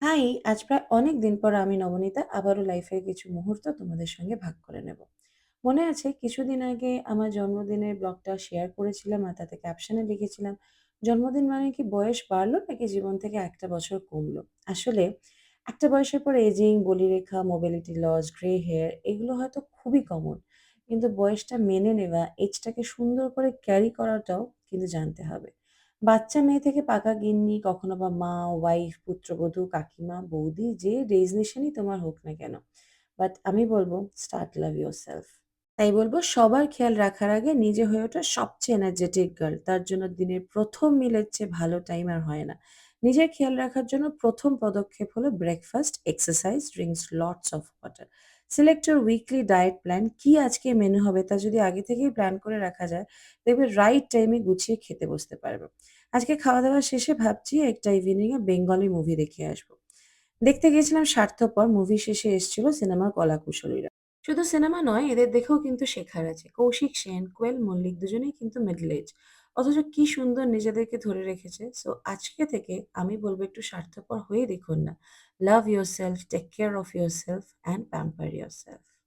High! আজ প্রায় অনেক দিন পর আমি নবনীতা আবারও লাইফের কিছু মুহূর্ত তোমাদের সঙ্গে ভাগ করে নেব। মনে আছে কিছুদিন আগে আমার জন্মদিনের ব্লগটা শেয়ার করেছিলাম আর তাতে ক্যাপশনে লিখেছিলাম, "জন্মদিন মানে কি বয়স বাড়লো নাকি জীবন থেকে একটা বছর কমলো?" আসলে একটা বয়সের পর এজিং, বলিরেখা, মোবিলিটি লস, গ্রে হেয়ার এগুলো হয়তো খুবই কমন। কিন্তু বয়সটা মেনে নেওয়া, এজটাকে সুন্দর করে ক্যারি করাটাও কিন্তু জানতে হবে। বাচ্চা মেয়ে থেকে পাকা গিন্নি, কখনো বা মা, ওয়াইফ, পুত্রবধূ, কাকিমা, বৌদি যে ডেজিগনেশনই তোমার হোক না কেন। বাট আমি বলব স্টার্ট লাভ ইয়োরসেলফ। তাই বলব সবার খেয়াল রাখার আগে নিজে হয়ে ওঠা সবচেয়ে এনার্জেটিক গার্ল। তার জন্য দিনের ১ম মিলের চেয়ে ভালো টাইম আর হয় না। নিজের খেয়াল রাখার জন্য ১ম পদক্ষেপ হলো breakfast, exercise, drinks lots of water. Select your weekly diet plan. কি আজকে মেনু হবে তা যদি আগে থেকেই প্ল্যান করে রাখা যায়, দেখবে রাইট টাইমে গুছিয়ে খেতে বসতে পারবে। আজকে খাওয়া-দাওয়া শেষে ভাবছি একটা ইভনিং এ বেঙ্গলি মুভি দেখে আসব। দেখতে গিয়েছিলাম 'স্বার্থপর'। মুভি শেষে এসেছিল সিনেমার কলাকুশলীরা। শুধু সিনেমা নয়, এদের দেখেও কিন্তু শেখার আছে। কৌশিক সেন, কোয়েল মল্লিক দুজনেই কিন্তু মিডল এজ। অথচ কি সুন্দর নিজেদেরকে ধরে রেখেছে। সো আজকে থেকে আমি বলব একটু স্বার্থপর হয়ে দেখুন না। Love yourself, take care of yourself and pamper yourself.